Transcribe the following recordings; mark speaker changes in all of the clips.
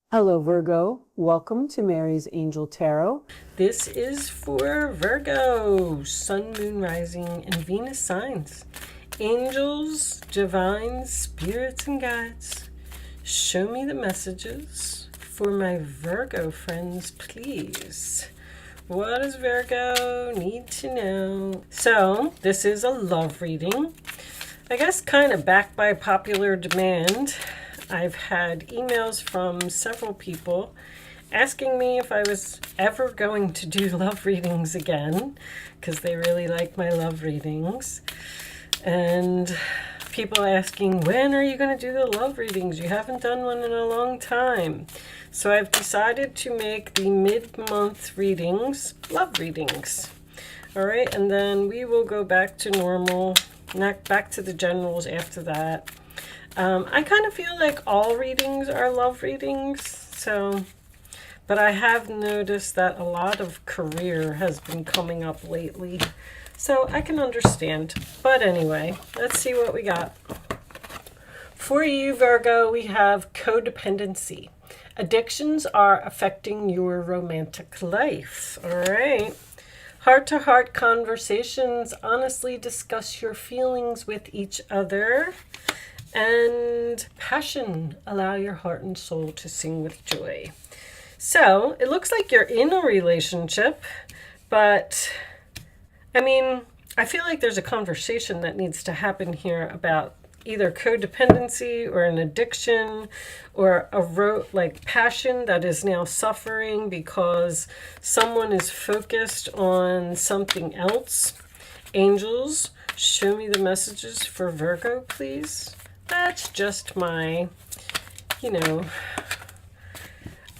Speaker 1: Hello, Virgo. Welcome to Mary's Angel Tarot. This is for Virgo, Sun, Moon, Rising, and Venus signs. Angels, divine spirits, and guides, show me the messages for my Virgo friends, please. What does Virgo need to know? So, this is a love reading. I guess kind of backed by popular demand. I've had emails from several people asking me if I was ever going to do love readings again, because they really like my love readings. And people asking, when are you going to do the love readings? You haven't done one in a long time. So I've decided to make the mid-month readings love readings. All right, and then we will go back to normal, back to the generals after that. I kind of feel like all readings are love readings, but I have noticed that a lot of career has been coming up lately, so I can understand. But anyway, let's see what we got. For you, Virgo, we have codependency. Addictions are affecting your romantic life. All right. Heart-to-heart conversations. Honestly discuss your feelings with each other. And passion, allow your heart and soul to sing with joy. So it looks like you're in a relationship, but I feel like there's a conversation that needs to happen here about either codependency or an addiction or a passion that is now suffering because someone is focused on something else. Angels, show me the messages for Virgo, please. That's just my,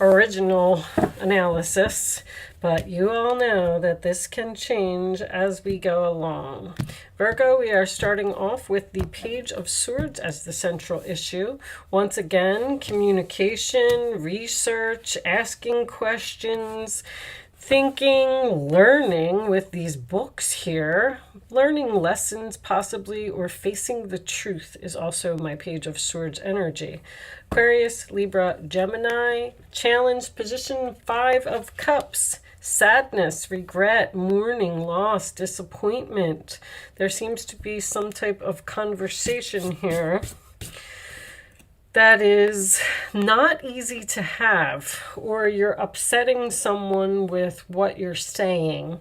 Speaker 1: original analysis, but you all know that this can change as we go along. Virgo, we are starting off with the Page of Swords as the central issue. Once again, communication, research, asking questions, thinking, learning with these books here, learning lessons possibly, or facing the truth is also my Page of Swords energy. Aquarius, Libra, Gemini, challenge, position 5 of Cups, sadness, regret, mourning, loss, disappointment. There seems to be some type of conversation here that is not easy to have, or you're upsetting someone with what you're saying.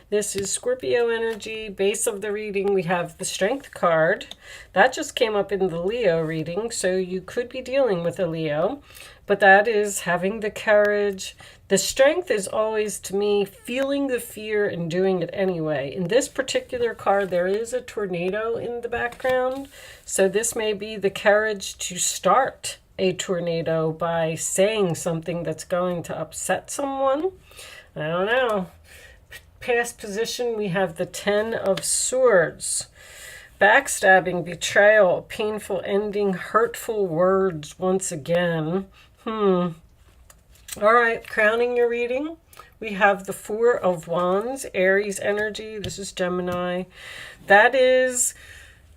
Speaker 1: This is Scorpio energy. Base of the reading, we have the Strength card. That just came up in the Leo reading, so you could be dealing with a Leo, but that is having the courage. The strength is always, to me, feeling the fear and doing it anyway. In this particular card, there is a tornado in the background, so this may be the courage to start a tornado by saying something that's going to upset someone. I don't know. Past position, we have the 10 of Swords. Backstabbing, betrayal, painful ending, hurtful words once again. All right, crowning your reading, we have the 4 of Wands, Aries energy. This is Gemini. That is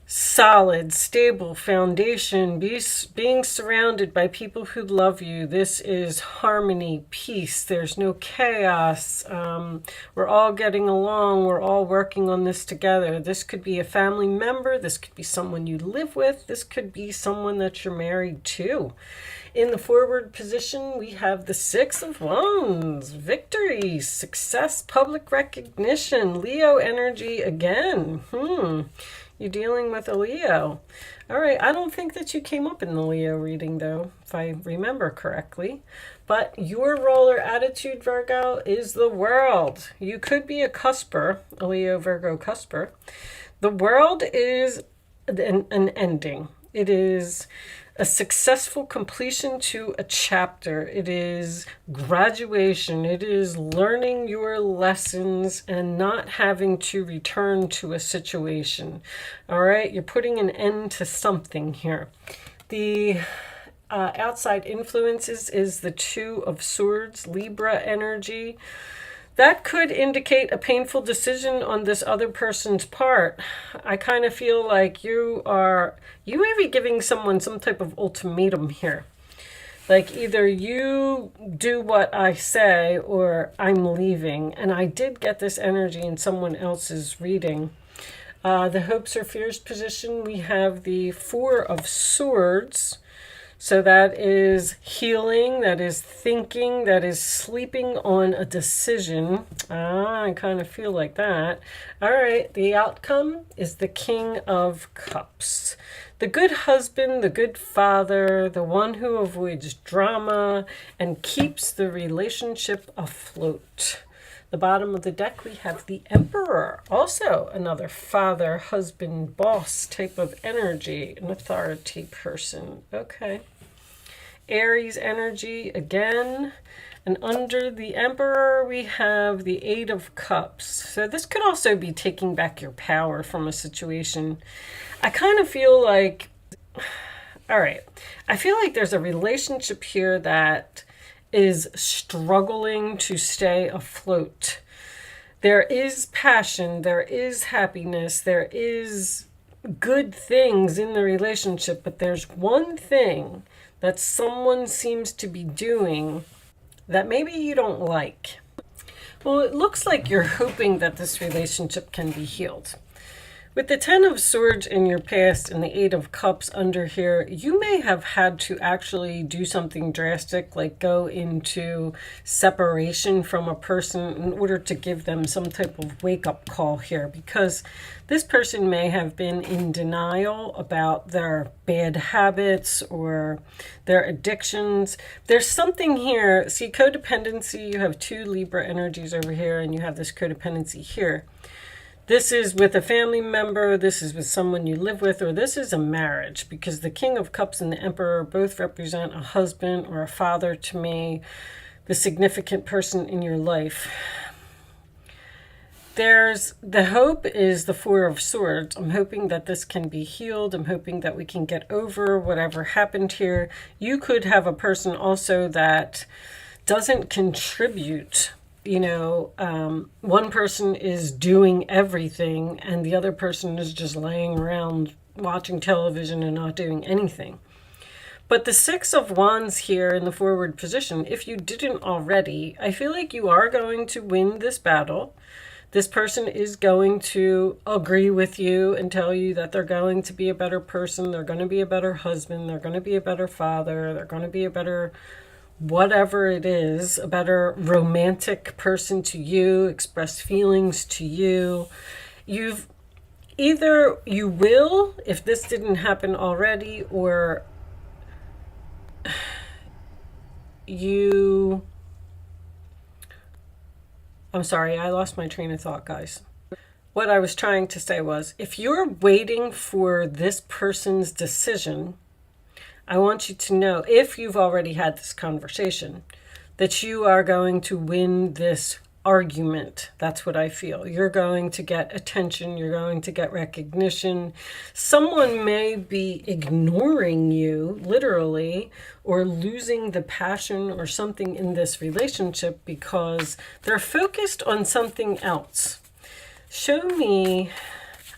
Speaker 1: solid, stable foundation, being surrounded by people who love you. This is harmony, peace. There's no chaos. We're all getting along. We're all working on this together. This could be a family member. This could be someone you live with. This could be someone that you're married to. In the forward position, we have the 6 of Wands, victory, success, public recognition, Leo energy again. You're dealing with a Leo. All right, I don't think that you came up in the Leo reading, though, if I remember correctly. But your role or attitude, Virgo, is the world. You could be a cusper, a Leo Virgo cusper. The world is an ending. It is a successful completion to a chapter. It is graduation. It is learning your lessons and not having to return to a situation. All right, you're putting an end to something here. The outside influences is the 2 of Swords, Libra energy. That could indicate a painful decision on this other person's part. I kind of feel like you may be giving someone some type of ultimatum here. Like either you do what I say or I'm leaving. And I did get this energy in someone else's reading. The hopes or fears position, we have the Four of Swords. So that is healing, that is thinking, that is sleeping on a decision. I kind of feel like that. All right, the outcome is the King of Cups. The good husband, the good father, the one who avoids drama and keeps the relationship afloat. The bottom of the deck, we have the Emperor. Also another father, husband, boss type of energy, an authority person. Okay. Aries energy again. And under the Emperor, we have the Eight of Cups. So this could also be taking back your power from a situation. I kind of feel like, all right, I feel like there's a relationship here that is struggling to stay afloat. There is passion, there is happiness, there is good things in the relationship, but there's one thing that someone seems to be doing that maybe you don't like. Well, it looks like you're hoping that this relationship can be healed. With the Ten of Swords in your past and the Eight of Cups under here, you may have had to actually do something drastic, like go into separation from a person in order to give them some type of wake-up call here, because this person may have been in denial about their bad habits or their addictions. There's something here. See, codependency, you have two Libra energies over here, and you have this codependency here. This is with a family member, this is with someone you live with, or this is a marriage, because the King of Cups and the Emperor both represent a husband or a father to me, the significant person in your life. The hope is the Four of Swords. I'm hoping that this can be healed. I'm hoping that we can get over whatever happened here. You could have a person also that doesn't contribute. You know, one person is doing everything and the other person is just laying around watching television and not doing anything. But the Six of Wands here in the forward position, if you didn't already, I feel like you are going to win this battle. This person is going to agree with you and tell you that they're going to be a better person. They're going to be a better husband. They're going to be a better father. They're going to be a better whatever it is, a better romantic person to you, express feelings to you. You will, if this didn't happen already, or I'm sorry, I lost my train of thought, guys. What I was trying to say was, if you're waiting for this person's decision, I want you to know, if you've already had this conversation, that you are going to win this argument. That's what I feel. You're going to get attention. You're going to get recognition. Someone may be ignoring you, literally, or losing the passion or something in this relationship because they're focused on something else. Show me.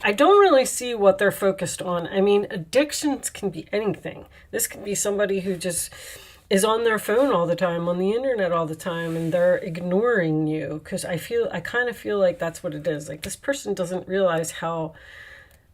Speaker 1: I don't really see what they're focused on. I mean, addictions can be anything. This could be somebody who just is on their phone all the time, on the internet all the time, and they're ignoring you. Because I kind of feel like that's what it is. Like, this person doesn't realize how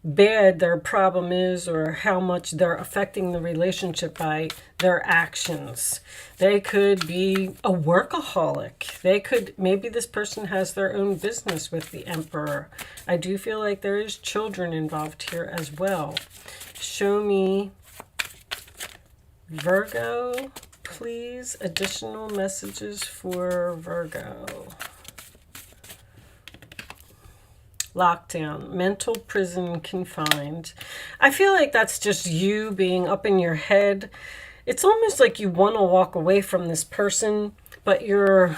Speaker 1: bad their problem is or how much they're affecting the relationship by their actions. They could be a workaholic. Maybe this person has their own business with the Emperor. I do feel like there is children involved here as well. Show me, Virgo, please, additional messages for Virgo. Lockdown, mental prison, confined. I feel like that's just you being up in your head. It's almost like you want to walk away from this person, but you're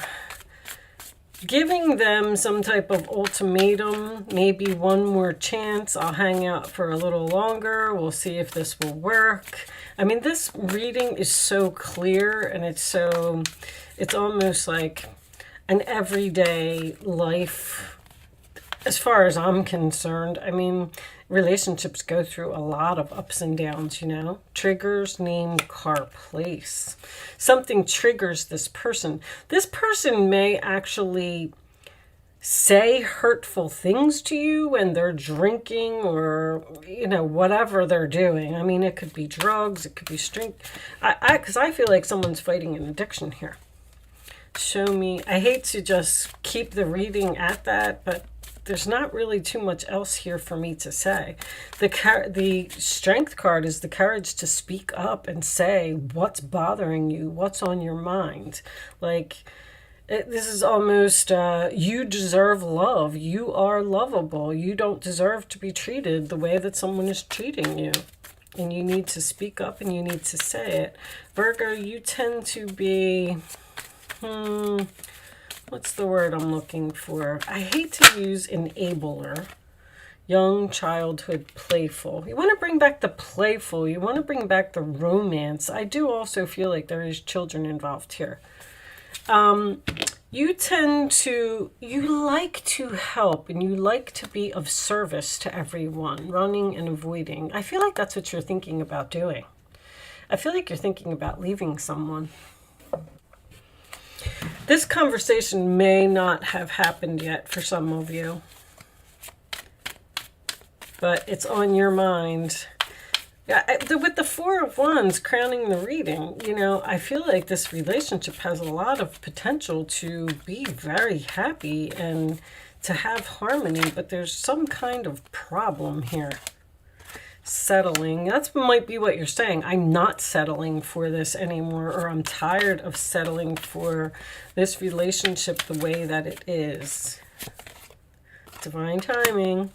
Speaker 1: giving them some type of ultimatum, maybe one more chance. I'll hang out for a little longer. We'll see if this will work. I mean, this reading is so clear, and it's almost like an everyday life as far as I'm concerned, I mean, relationships go through a lot of ups and downs, you know. Triggers, name, car, place. Something triggers this person. This person may actually say hurtful things to you when they're drinking or, you know, whatever they're doing. I mean, it could be drugs, it could be because I feel like someone's fighting an addiction here. Show me. I hate to just keep the reading at that, but there's not really too much else here for me to say. The strength card is the courage to speak up and say what's bothering you, what's on your mind. Like, this is almost, you deserve love. You are lovable. You don't deserve to be treated the way that someone is treating you. And you need to speak up and you need to say it. Virgo, you tend to be, what's the word I'm looking for? I hate to use enabler. Young, childhood, playful. You want to bring back the playful. You want to bring back the romance. I do also feel like there is children involved here. You like to help and you like to be of service to everyone, running and avoiding. I feel like that's what you're thinking about doing. I feel like you're thinking about leaving someone. This conversation may not have happened yet for some of you, but it's on your mind. Yeah, with the Four of Wands crowning the reading, you know, I feel like this relationship has a lot of potential to be very happy and to have harmony, but there's some kind of problem here. Settling. That might be what you're saying. I'm not settling for this anymore, or I'm tired of settling for this relationship the way that it is. Divine timing.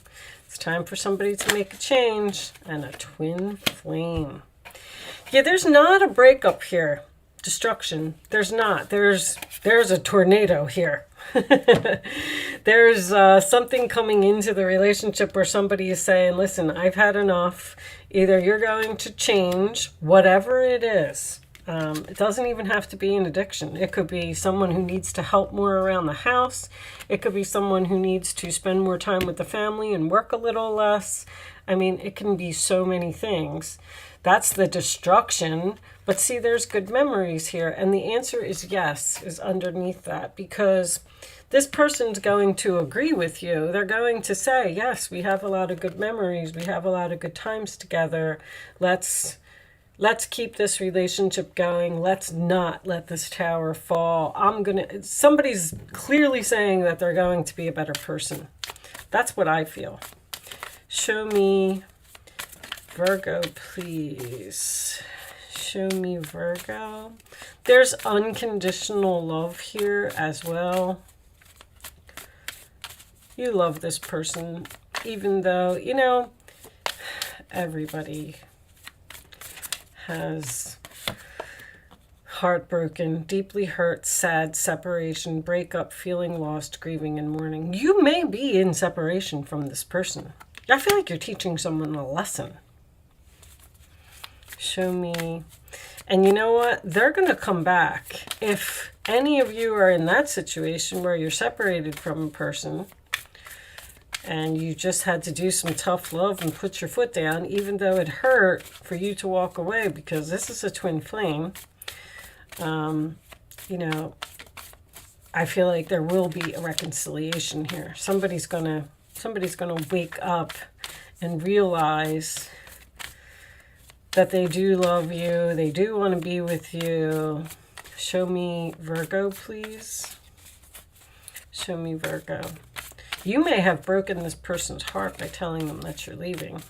Speaker 1: It's time for somebody to make a change. And a twin flame. Yeah, there's not a breakup here. Destruction. There's not. There's a tornado here. There's something coming into the relationship where somebody is saying, listen, I've had enough. Either you're going to change, whatever it is. It doesn't even have to be an addiction. It could be someone who needs to help more around the house. It could be someone who needs to spend more time with the family and work a little less. I mean, it can be so many things. That's the destruction. But see, there's good memories here. And the answer is yes, is underneath that. Because this person's going to agree with you. They're going to say, yes, we have a lot of good memories. We have a lot of good times together. Let's keep this relationship going. Let's not let this tower fall. Somebody's clearly saying that they're going to be a better person. That's what I feel. Show me Virgo, please. Show me Virgo. There's unconditional love here as well. You love this person, even though, you know, everybody has heartbroken, deeply hurt, sad, separation, breakup, feeling lost, grieving, and mourning. You may be in separation from this person. I feel like you're teaching someone a lesson. Show me. And you know what? They're going to come back. If any of you are in that situation where you're separated from a person and you just had to do some tough love and put your foot down, even though it hurt for you to walk away, because this is a twin flame, you know, I feel like there will be a reconciliation here. Somebody's gonna wake up and realize that they do love you. They do want to be with you. Show me Virgo, please. Show me Virgo. You may have broken this person's heart by telling them that you're leaving.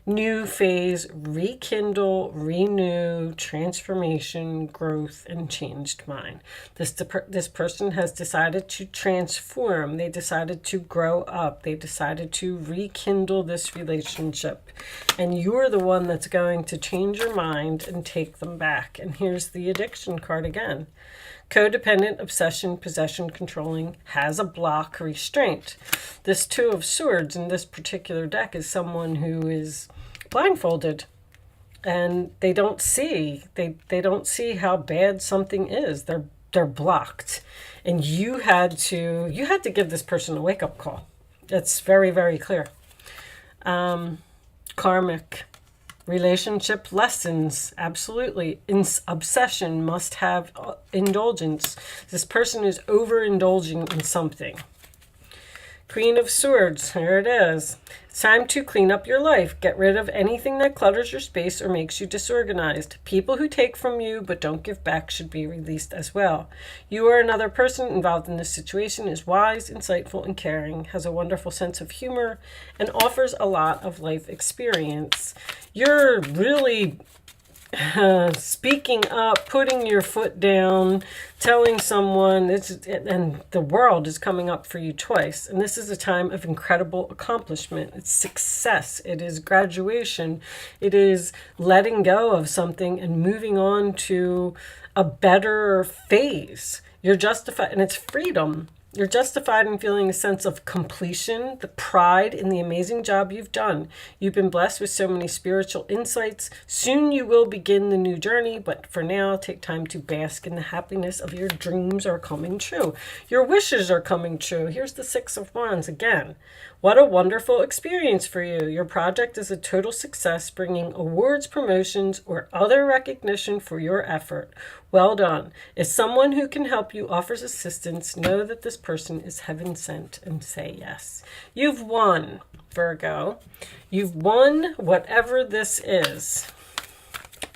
Speaker 1: New phase, rekindle, renew, transformation, growth, and changed mind. This person has decided to transform. They decided to grow up. They decided to rekindle this relationship. And you're the one that's going to change your mind and take them back. And here's the addiction card again. Codependent, obsession, possession, controlling, has a block, restraint. This Two of Swords in this particular deck is someone who is blindfolded and they don't see. They don't see how bad something is. They're they're blocked. And you had to give this person a wake-up call. It's very, very clear. Karmic relationship lessons, absolutely. Obsession must have indulgence. This person is overindulging in something. Queen of Swords, here it is. It's time to clean up your life. Get rid of anything that clutters your space or makes you disorganized. People who take from you but don't give back should be released as well. You or another person involved in this situation is wise, insightful, and caring, has a wonderful sense of humor, and offers a lot of life experience. You're really speaking up, putting your foot down, telling someone, and the world is coming up for you twice. And this is a time of incredible accomplishment. It's success. It is graduation. It is letting go of something and moving on to a better phase. You're justified, and it's freedom. You're justified in feeling a sense of completion, the pride in the amazing job you've done. You've been blessed with so many spiritual insights. Soon you will begin the new journey, but for now, take time to bask in the happiness of your dreams are coming true. Your wishes are coming true. Here's the Six of Wands again. What a wonderful experience for you. Your project is a total success, bringing awards, promotions, or other recognition for your effort. Well done. If someone who can help you offers assistance, know that this person is heaven sent and say yes. You've won, Virgo. You've won whatever this is,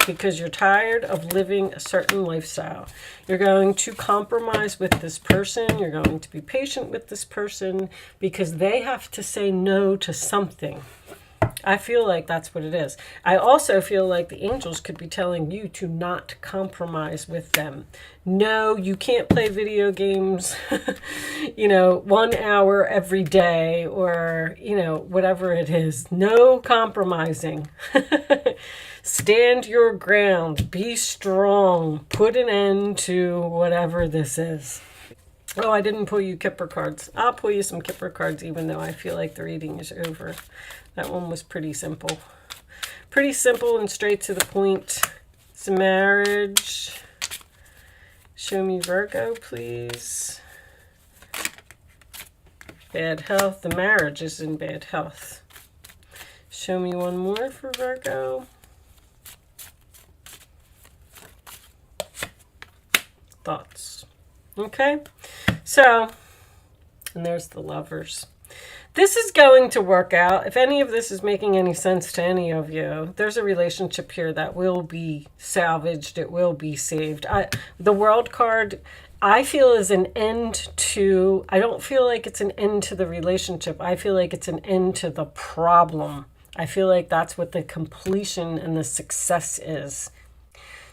Speaker 1: because you're tired of living a certain lifestyle. You're going to compromise with this person. You're going to be patient with this person because they have to say no to something. I feel like that's what it is. I also feel like the angels could be telling you to not compromise with them. No, you can't play video games, 1 hour every day, or, whatever it is. No compromising. Stand your ground. Be strong. Put an end to whatever this is. Oh, I didn't pull you Kipper cards. I'll pull you some Kipper cards, even though I feel like the reading is over. That one was pretty simple. Pretty simple and straight to the point. It's a marriage. Show me Virgo, please. Bad health. The marriage is in bad health. Show me one more for Virgo. Thoughts. Okay. So, and there's the Lovers. This is going to work out. If any of this is making any sense to any of you, there's a relationship here that will be salvaged. It will be saved. The World card, I feel, is an end to, I don't feel like it's an end to the relationship. I feel like it's an end to the problem. I feel like that's what the completion and the success is.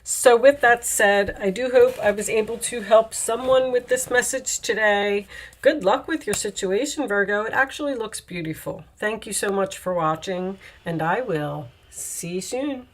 Speaker 1: So with that said, I do hope I was able to help someone with this message today. Good luck with your situation, Virgo. It actually looks beautiful. Thank you so much for watching, and I will see you soon.